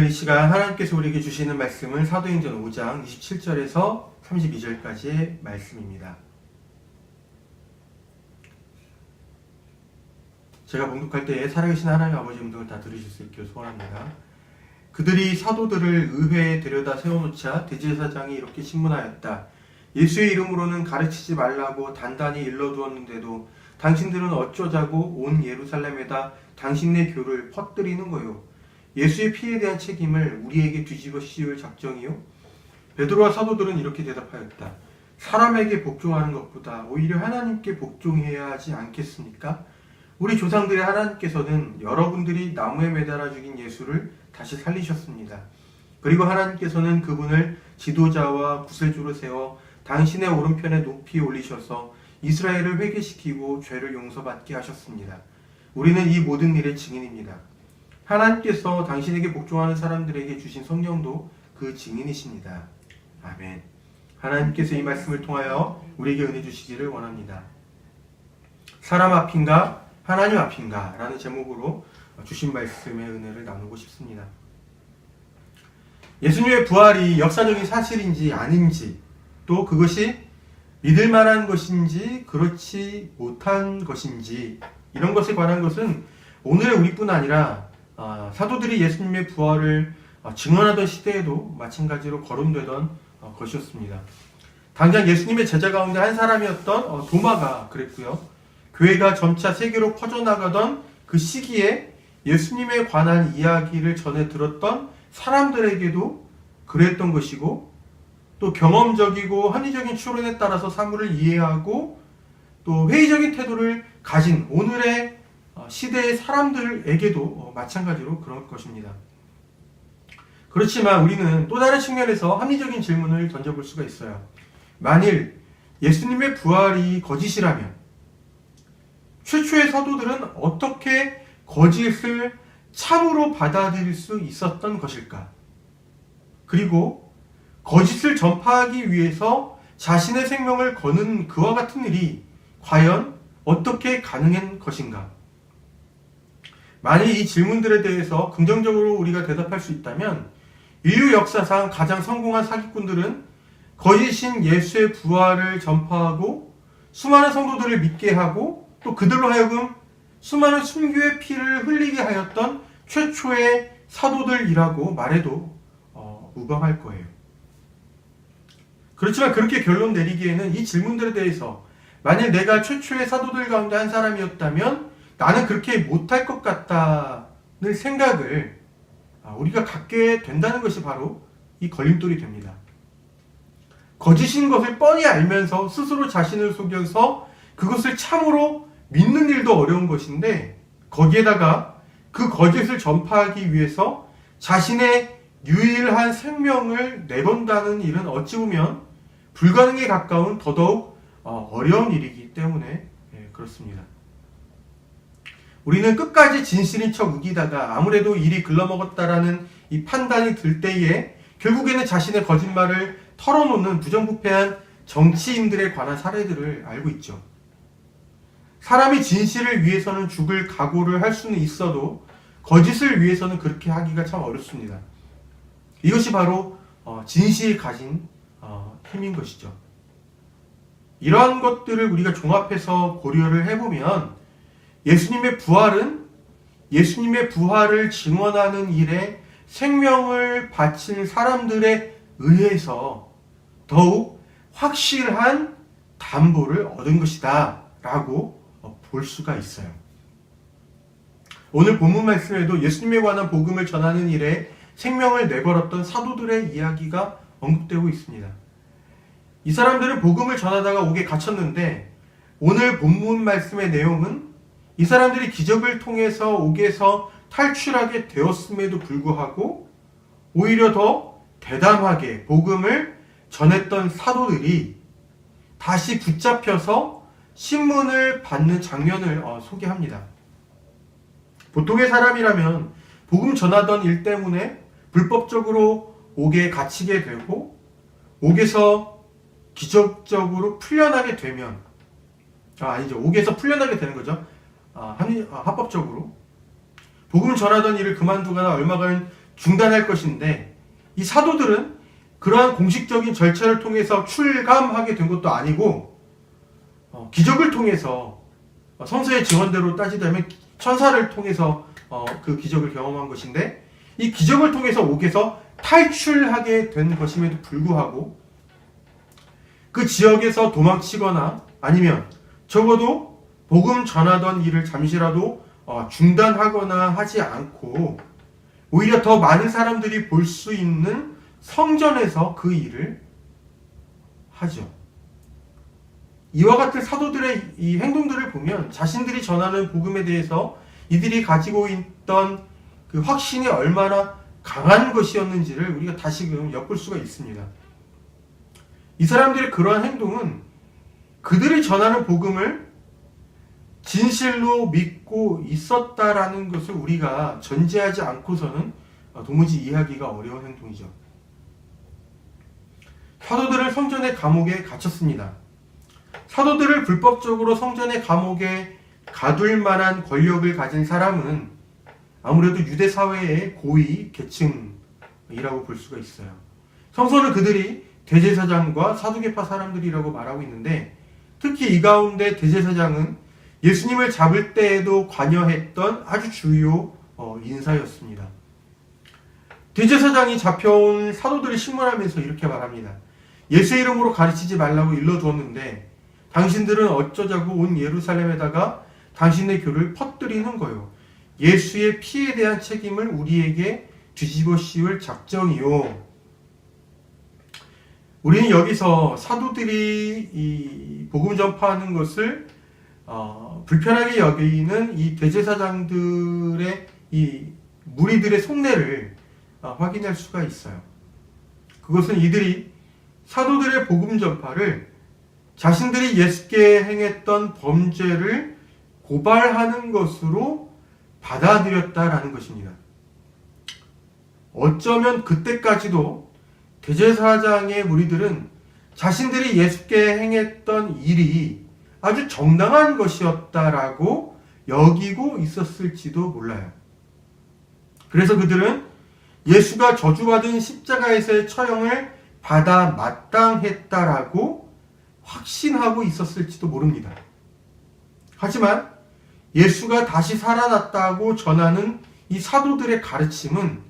오늘 이 시간 하나님께서 우리에게 주시는 말씀은 사도행전 5장 27절에서 32절까지의 말씀입니다. 제가 봉독할 때에 살아계신 하나님 아버지 음성을 다 들으실 수 있기를 소원합니다. 그들이 사도들을 의회에 데려다 세워놓자 대제사장이 이렇게 신문하였다. 예수의 이름으로는 가르치지 말라고 단단히 일러두었는데도 당신들은 어쩌자고 온 예루살렘에다 당신네 교를 퍼뜨리는 거요. 예수의 피에 대한 책임을 우리에게 뒤집어 씌울 작정이요? 베드로와 사도들은 이렇게 대답하였다. 사람에게 복종하는 것보다 오히려 하나님께 복종해야 하지 않겠습니까? 우리 조상들의 하나님께서는 여러분들이 나무에 매달아 죽인 예수를 다시 살리셨습니다. 그리고 하나님께서는 그분을 지도자와 구세주로 세워 당신의 오른편에 높이 올리셔서 이스라엘을 회개시키고 죄를 용서받게 하셨습니다. 우리는 이 모든 일의 증인입니다. 하나님께서 당신에게 복종하는 사람들에게 주신 성령도 그 증인이십니다. 아멘. 하나님께서 이 말씀을 통하여 우리에게 은혜 주시기를 원합니다. 사람 앞인가 하나님 앞인가 라는 제목으로 주신 말씀의 은혜를 나누고 싶습니다. 예수님의 부활이 역사적인 사실인지 아닌지, 또 그것이 믿을 만한 것인지 그렇지 못한 것인지, 이런 것에 관한 것은 오늘의 우리뿐 아니라 사도들이 예수님의 부활을 증언하던 시대에도 마찬가지로 거론되던 것이었습니다. 당장 예수님의 제자 가운데 한 사람이었던 도마가 그랬고요. 교회가 점차 세계로 퍼져나가던 그 시기에 예수님에 관한 이야기를 전해 들었던 사람들에게도 그랬던 것이고, 또 경험적이고 합리적인 추론에 따라서 사물을 이해하고 또 회의적인 태도를 가진 오늘의 시대의 사람들에게도 마찬가지로 그럴 것입니다. 그렇지만 우리는 또 다른 측면에서 합리적인 질문을 던져볼 수가 있어요. 만일 예수님의 부활이 거짓이라면 최초의 사도들은 어떻게 거짓을 참으로 받아들일 수 있었던 것일까? 그리고 거짓을 전파하기 위해서 자신의 생명을 거는 그와 같은 일이 과연 어떻게 가능한 것인가? 만일 이 질문들에 대해서 긍정적으로 우리가 대답할 수 있다면 인류 역사상 가장 성공한 사기꾼들은 거짓인 예수의 부활을 전파하고 수많은 성도들을 믿게 하고 또 그들로 하여금 수많은 순교의 피를 흘리게 하였던 최초의 사도들이라고 말해도 무방할 거예요. 그렇지만 그렇게 결론 내리기에는 이 질문들에 대해서 만일 내가 최초의 사도들 가운데 한 사람이었다면 나는 그렇게 못할 것 같다는 생각을 우리가 갖게 된다는 것이 바로 이 걸림돌이 됩니다. 거짓인 것을 뻔히 알면서 스스로 자신을 속여서 그것을 참으로 믿는 일도 어려운 것인데, 거기에다가 그 거짓을 전파하기 위해서 자신의 유일한 생명을 내건다는 일은 어찌 보면 불가능에 가까운 더더욱 어려운 일이기 때문에 그렇습니다. 우리는 끝까지 진실인 척 우기다가 아무래도 일이 글러먹었다라는 이 판단이 들 때에 결국에는 자신의 거짓말을 털어놓는 부정부패한 정치인들에 관한 사례들을 알고 있죠. 사람이 진실을 위해서는 죽을 각오를 할 수는 있어도 거짓을 위해서는 그렇게 하기가 참 어렵습니다. 이것이 바로 진실이 가진 힘인 것이죠. 이러한 것들을 우리가 종합해서 고려를 해보면 예수님의 부활은 예수님의 부활을 증언하는 일에 생명을 바친 사람들에 의해서 더욱 확실한 담보를 얻은 것이다 라고 볼 수가 있어요. 오늘 본문 말씀에도 예수님에 관한 복음을 전하는 일에 생명을 내걸었던 사도들의 이야기가 언급되고 있습니다. 이 사람들은 복음을 전하다가 옥에 갇혔는데 오늘 본문 말씀의 내용은 이 사람들이 기적을 통해서 옥에서 탈출하게 되었음에도 불구하고 오히려 더 대담하게 복음을 전했던 사도들이 다시 붙잡혀서 신문을 받는 장면을 소개합니다. 보통의 사람이라면 복음 전하던 일 때문에 불법적으로 옥에 갇히게 되고 옥에서 기적적으로 풀려나게 되면 옥에서 풀려나게 되는 거죠. 합법적으로 복음 전하던 일을 그만두거나 얼마간 중단할 것인데 이 사도들은 그러한 공식적인 절차를 통해서 출감하게 된 것도 아니고 기적을 통해서 성서의 증언대로 따지자면 천사를 통해서 그 기적을 경험한 것인데 이 기적을 통해서 옥에서 탈출하게 된 것임에도 불구하고 그 지역에서 도망치거나 아니면 적어도 복음 전하던 일을 잠시라도 중단하거나 하지 않고 오히려 더 많은 사람들이 볼 수 있는 성전에서 그 일을 하죠. 이와 같은 사도들의 이 행동들을 보면 자신들이 전하는 복음에 대해서 이들이 가지고 있던 그 확신이 얼마나 강한 것이었는지를 우리가 다시금 엿볼 수가 있습니다. 이 사람들의 그러한 행동은 그들이 전하는 복음을 진실로 믿고 있었다라는 것을 우리가 전제하지 않고서는 도무지 이해하기가 어려운 행동이죠. 사도들은 성전의 감옥에 갇혔습니다. 사도들을 불법적으로 성전의 감옥에 가둘 만한 권력을 가진 사람은 아무래도 유대 사회의 고위 계층이라고 볼 수가 있어요. 성서는 그들이 대제사장과 사두개파 사람들이라고 말하고 있는데 특히 이 가운데 대제사장은 예수님을 잡을 때에도 관여했던 아주 주요 인사였습니다. 대제사장이 잡혀온 사도들이 신문하면서 이렇게 말합니다. 예수의 이름으로 가르치지 말라고 일러두었는데 당신들은 어쩌자고 온 예루살렘에다가 당신의 교를 퍼뜨리는 거요. 예수의 피에 대한 책임을 우리에게 뒤집어 씌울 작정이요. 우리는 여기서 사도들이 이 복음 전파하는 것을 불편하게 여기는 이 대제사장들의 이 무리들의 속내를 확인할 수가 있어요. 그것은 이들이 사도들의 복음 전파를 자신들이 예수께 행했던 범죄를 고발하는 것으로 받아들였다라는 것입니다. 어쩌면 그때까지도 대제사장의 무리들은 자신들이 예수께 행했던 일이 아주 정당한 것이었다라고 여기고 있었을지도 몰라요. 그래서 그들은 예수가 저주받은 십자가에서의 처형을 받아 마땅했다라고 확신하고 있었을지도 모릅니다. 하지만 예수가 다시 살아났다고 전하는 이 사도들의 가르침은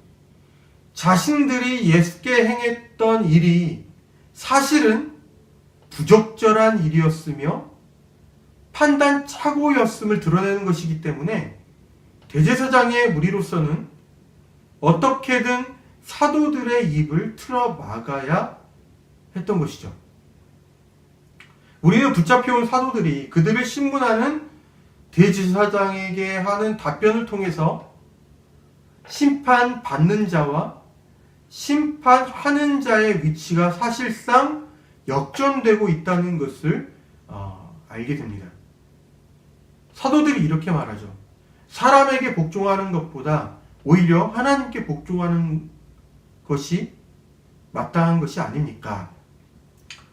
자신들이 예수께 행했던 일이 사실은 부적절한 일이었으며 판단 착오였음을 드러내는 것이기 때문에 대제사장의 무리로서는 어떻게든 사도들의 입을 틀어 막아야 했던 것이죠. 우리는 붙잡혀온 사도들이 그들을 신문하는 대제사장에게 하는 답변을 통해서 심판받는 자와 심판하는 자의 위치가 사실상 역전되고 있다는 것을 알게 됩니다. 사도들이 이렇게 말하죠. 사람에게 복종하는 것보다 오히려 하나님께 복종하는 것이 마땅한 것이 아닙니까?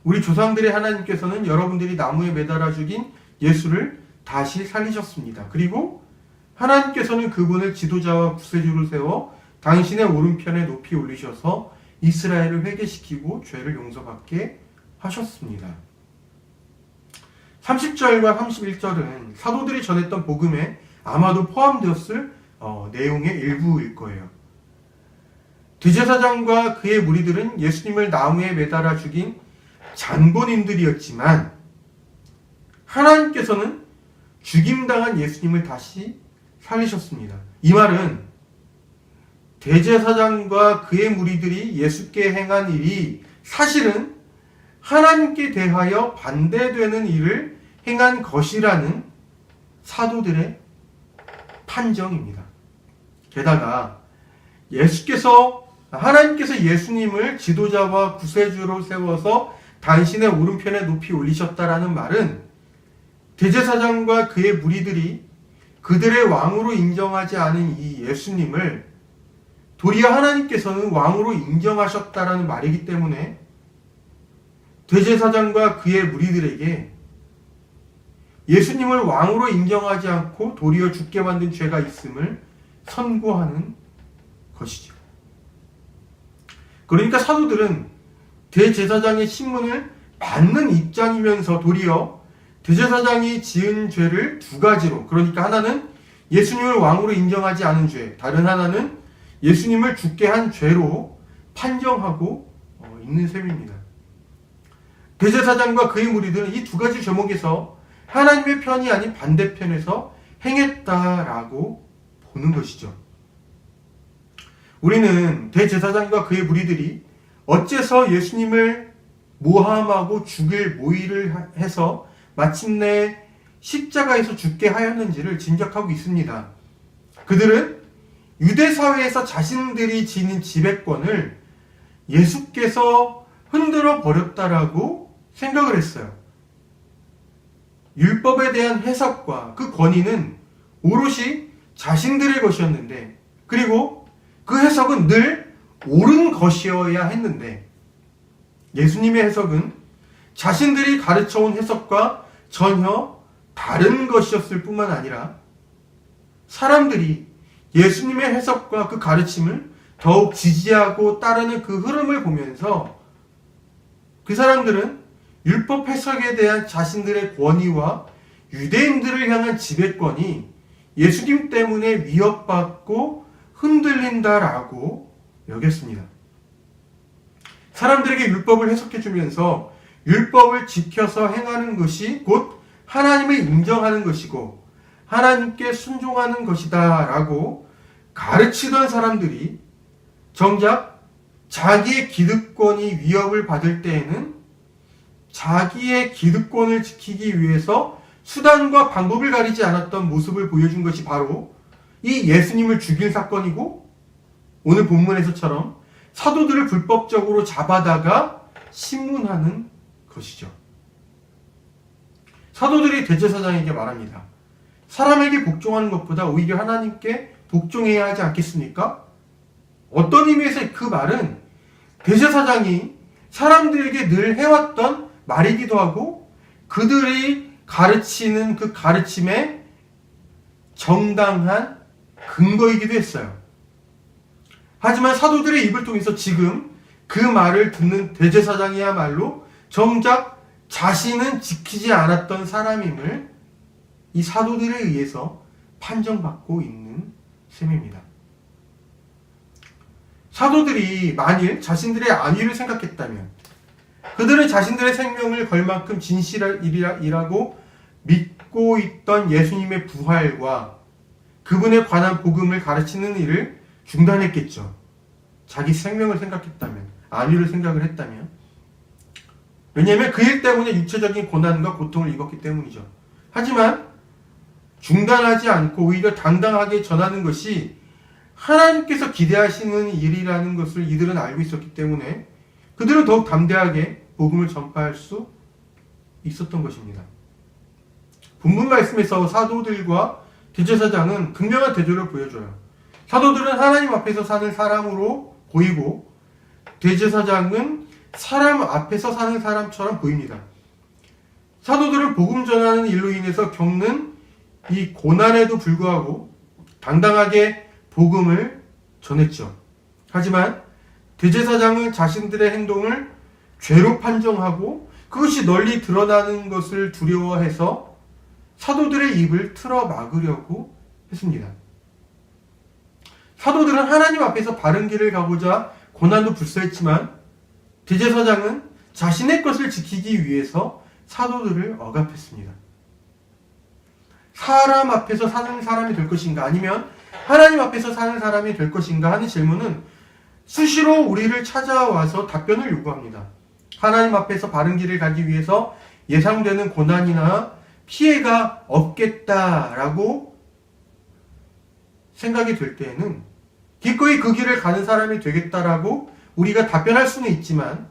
우리 조상들의 하나님께서는 여러분들이 나무에 매달아 죽인 예수를 다시 살리셨습니다. 그리고 하나님께서는 그분을 지도자와 구세주로 세워 당신의 오른편에 높이 올리셔서 이스라엘을 회개시키고 죄를 용서받게 하셨습니다. 30절과 31절은 사도들이 전했던 복음에 아마도 포함되었을 내용의 일부일 거예요. 대제사장과 그의 무리들은 예수님을 나무에 매달아 죽인 잔본인들이었지만 하나님께서는 죽임당한 예수님을 다시 살리셨습니다. 이 말은 대제사장과 그의 무리들이 예수께 행한 일이 사실은 하나님께 대하여 반대되는 일을 행한 것이라는 사도들의 판정입니다. 게다가 하나님께서 예수님을 지도자와 구세주로 세워서 당신의 오른편에 높이 올리셨다라는 말은 대제사장과 그의 무리들이 그들의 왕으로 인정하지 않은 이 예수님을 도리어 하나님께서는 왕으로 인정하셨다라는 말이기 때문에 대제사장과 그의 무리들에게 예수님을 왕으로 인정하지 않고 도리어 죽게 만든 죄가 있음을 선고하는 것이죠. 그러니까 사도들은 대제사장의 신문을 받는 입장이면서 도리어 대제사장이 지은 죄를 두 가지로, 그러니까 하나는 예수님을 왕으로 인정하지 않은 죄, 다른 하나는 예수님을 죽게 한 죄로 판정하고 있는 셈입니다. 대제사장과 그의 무리들은 이 두 가지 죄목에서 하나님의 편이 아닌 반대편에서 행했다라고 보는 것이죠. 우리는 대제사장과 그의 무리들이 어째서 예수님을 모함하고 죽일 모의를 해서 마침내 십자가에서 죽게 하였는지를 짐작하고 있습니다. 그들은 유대 사회에서 자신들이 지닌 지배권을 예수께서 흔들어 버렸다라고 생각을 했어요. 율법에 대한 해석과 그 권위는 오롯이 자신들의 것이었는데, 그리고 그 해석은 늘 옳은 것이어야 했는데, 예수님의 해석은 자신들이 가르쳐온 해석과 전혀 다른 것이었을 뿐만 아니라 사람들이 예수님의 해석과 그 가르침을 더욱 지지하고 따르는 그 흐름을 보면서 그 사람들은 율법 해석에 대한 자신들의 권위와 유대인들을 향한 지배권이 예수님 때문에 위협받고 흔들린다라고 여겼습니다. 사람들에게 율법을 해석해주면서 율법을 지켜서 행하는 것이 곧 하나님을 인정하는 것이고 하나님께 순종하는 것이다 라고 가르치던 사람들이 정작 자기의 기득권이 위협을 받을 때에는 자기의 기득권을 지키기 위해서 수단과 방법을 가리지 않았던 모습을 보여준 것이 바로 이 예수님을 죽일 사건이고, 오늘 본문에서처럼 사도들을 불법적으로 잡아다가 신문하는 것이죠. 사도들이 대제사장에게 말합니다. 사람에게 복종하는 것보다 오히려 하나님께 복종해야 하지 않겠습니까? 어떤 의미에서 그 말은 대제사장이 사람들에게 늘 해왔던 말이기도 하고 그들이 가르치는 그 가르침의 정당한 근거이기도 했어요. 하지만 사도들의 입을 통해서 지금 그 말을 듣는 대제사장이야말로 정작 자신은 지키지 않았던 사람임을 이 사도들에 의해서 판정받고 있는 셈입니다. 사도들이 만일 자신들의 안위를 생각했다면 그들은 자신들의 생명을 걸 만큼 진실이라고 믿고 있던 예수님의 부활과 그분에 관한 복음을 가르치는 일을 중단했겠죠. 자기 생명을 생각했다면, 안위를 생각을 했다면. 왜냐하면 그 일 때문에 육체적인 고난과 고통을 입었기 때문이죠. 하지만 중단하지 않고 오히려 당당하게 전하는 것이 하나님께서 기대하시는 일이라는 것을 이들은 알고 있었기 때문에 그들은 더욱 담대하게 복음을 전파할 수 있었던 것입니다. 본문 말씀에서 사도들과 대제사장은 극명한 대조를 보여줘요. 사도들은 하나님 앞에서 사는 사람으로 보이고 대제사장은 사람 앞에서 사는 사람처럼 보입니다. 사도들은 복음 전하는 일로 인해서 겪는 이 고난에도 불구하고 당당하게 복음을 전했죠. 하지만 대제사장은 자신들의 행동을 죄로 판정하고 그것이 널리 드러나는 것을 두려워해서 사도들의 입을 틀어 막으려고 했습니다. 사도들은 하나님 앞에서 바른 길을 가고자 고난도 불사했지만 대제사장은 자신의 것을 지키기 위해서 사도들을 억압했습니다. 사람 앞에서 사는 사람이 될 것인가 아니면 하나님 앞에서 사는 사람이 될 것인가 하는 질문은 수시로 우리를 찾아와서 답변을 요구합니다. 하나님 앞에서 바른 길을 가기 위해서 예상되는 고난이나 피해가 없겠다라고 생각이 될 때에는 기꺼이 그 길을 가는 사람이 되겠다라고 우리가 답변할 수는 있지만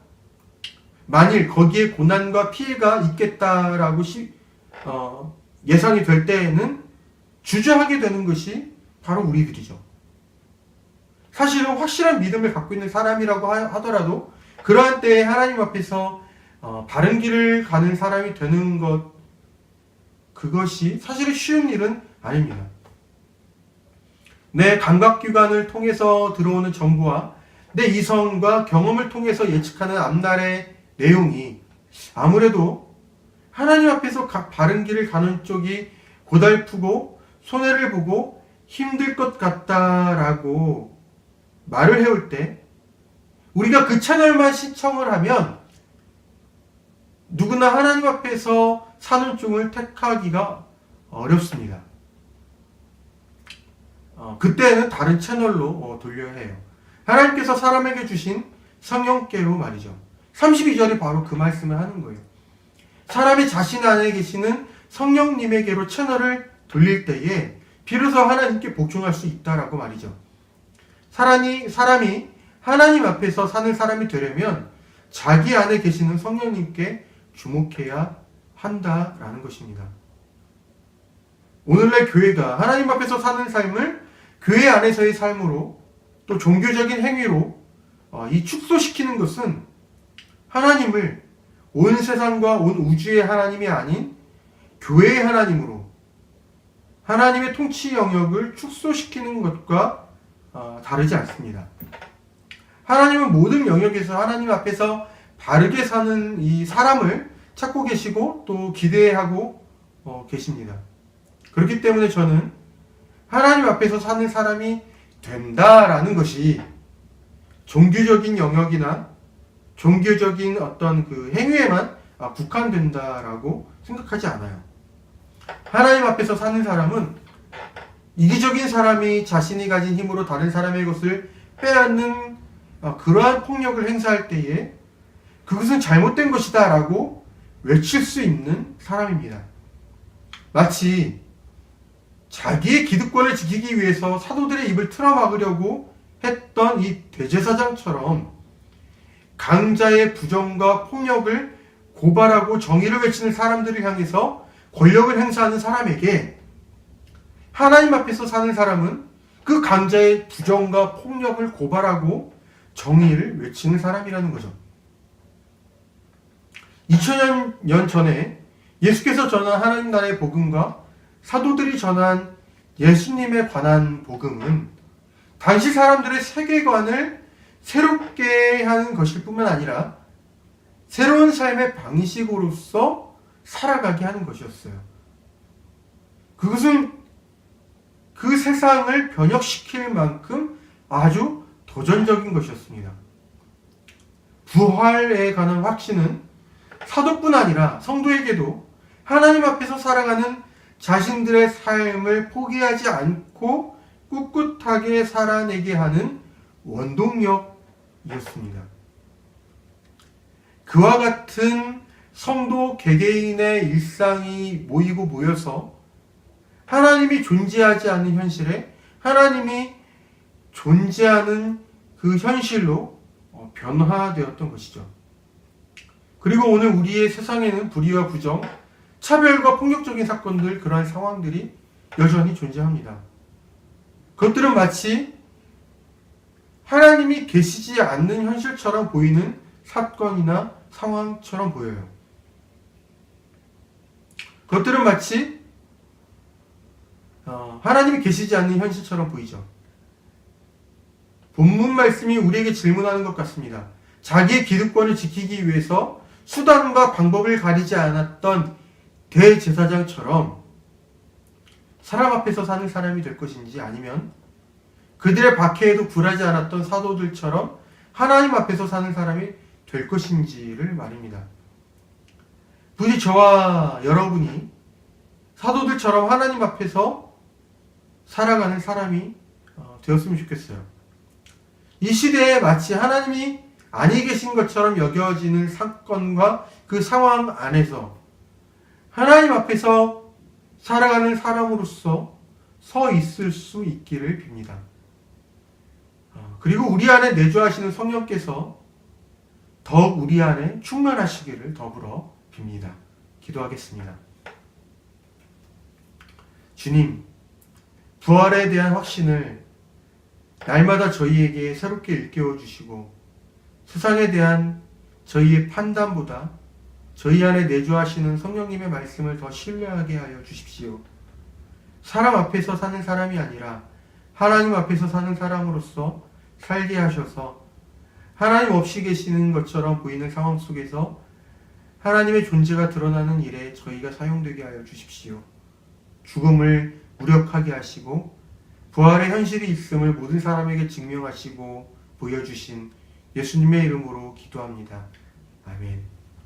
만일 거기에 고난과 피해가 있겠다라고 예상이 될 때에는 주저하게 되는 것이 바로 우리들이죠. 사실은 확실한 믿음을 갖고 있는 사람이라고 하더라도 그러한 때에 하나님 앞에서 바른 길을 가는 사람이 되는 것, 그것이 사실은 쉬운 일은 아닙니다. 내 감각기관을 통해서 들어오는 정보와 내 이성과 경험을 통해서 예측하는 앞날의 내용이 아무래도 하나님 앞에서 바른 길을 가는 쪽이 고달프고 손해를 보고 힘들 것 같다라고 말을 해올 때 우리가 그 채널만 시청을 하면 누구나 하나님 앞에서 사는 쪽을 택하기가 어렵습니다. 그때는 다른 채널로 돌려야 해요. 하나님께서 사람에게 주신 성령께로 말이죠. 32절이 바로 그 말씀을 하는 거예요. 사람이 자신 안에 계시는 성령님에게로 채널을 돌릴 때에 비로소 하나님께 복종할 수 있다라고 말이죠. 사람이 하나님 앞에서 사는 사람이 되려면 자기 안에 계시는 성령님께 주목해야 한다라는 것입니다. 오늘날 교회가 하나님 앞에서 사는 삶을 교회 안에서의 삶으로 또 종교적인 행위로 이 축소시키는 것은 하나님을 온 세상과 온 우주의 하나님이 아닌 교회의 하나님으로 하나님의 통치 영역을 축소시키는 것과 다르지 않습니다. 하나님은 모든 영역에서 하나님 앞에서 바르게 사는 이 사람을 찾고 계시고 또 기대하고 계십니다. 그렇기 때문에 저는 하나님 앞에서 사는 사람이 된다라는 것이 종교적인 영역이나 종교적인 어떤 그 행위에만 국한된다라고 생각하지 않아요. 하나님 앞에서 사는 사람은 이기적인 사람이 자신이 가진 힘으로 다른 사람의 것을 빼앗는 그러한 폭력을 행사할 때에 그것은 잘못된 것이다 라고 외칠 수 있는 사람입니다. 마치 자기의 기득권을 지키기 위해서 사도들의 입을 틀어막으려고 했던 이 대제사장처럼 강자의 부정과 폭력을 고발하고 정의를 외치는 사람들을 향해서 권력을 행사하는 사람에게 하나님 앞에서 사는 사람은 그 강자의 부정과 폭력을 고발하고 정의를 외치는 사람이라는 거죠. 2000년 전에 예수께서 전한 하나님 나라의 복음과 사도들이 전한 예수님에 관한 복음은 당시 사람들의 세계관을 새롭게 하는 것일 뿐만 아니라 새로운 삶의 방식으로서 살아가게 하는 것이었어요. 그것은 그 세상을 변혁시킬 만큼 아주 도전적인 것이었습니다. 부활에 관한 확신은 사도뿐 아니라 성도에게도 하나님 앞에서 살아가는 자신들의 삶을 포기하지 않고 꿋꿋하게 살아내게 하는 원동력이었습니다. 그와 같은 성도 개개인의 일상이 모이고 모여서 하나님이 존재하지 않는 현실에 하나님이 존재하는 그 현실로 변화되었던 것이죠. 그리고 오늘 우리의 세상에는 불의와 부정, 차별과 폭력적인 사건들, 그러한 상황들이 여전히 존재합니다. 그것들은 마치 하나님이 계시지 않는 현실처럼 보이는 사건이나 상황처럼 보여요. 그것들은 마치 하나님이 계시지 않는 현실처럼 보이죠. 본문 말씀이 우리에게 질문하는 것 같습니다. 자기의 기득권을 지키기 위해서 수단과 방법을 가리지 않았던 대제사장처럼 사람 앞에서 사는 사람이 될 것인지, 아니면 그들의 박해에도 굴하지 않았던 사도들처럼 하나님 앞에서 사는 사람이 될 것인지를 말입니다. 부디 저와 여러분이 사도들처럼 하나님 앞에서 살아가는 사람이 되었으면 좋겠어요. 이 시대에 마치 하나님이 아니 계신 것처럼 여겨지는 사건과 그 상황 안에서 하나님 앞에서 살아가는 사람으로서 서 있을 수 있기를 빕니다. 그리고 우리 안에 내주하시는 성령께서 더욱 우리 안에 충만하시기를 더불어 빕니다. 기도하겠습니다. 주님, 부활에 대한 확신을 날마다 저희에게 새롭게 일깨워 주시고 세상에 대한 저희의 판단보다 저희 안에 내주하시는 성령님의 말씀을 더 신뢰하게 하여 주십시오. 사람 앞에서 사는 사람이 아니라 하나님 앞에서 사는 사람으로서 살게 하셔서 하나님 없이 계시는 것처럼 보이는 상황 속에서 하나님의 존재가 드러나는 일에 저희가 사용되게 하여 주십시오. 죽음을 무력하게 하시고 부활의 현실이 있음을 모든 사람에게 증명하시고 보여주신 예수님의 이름으로 기도합니다. 아멘.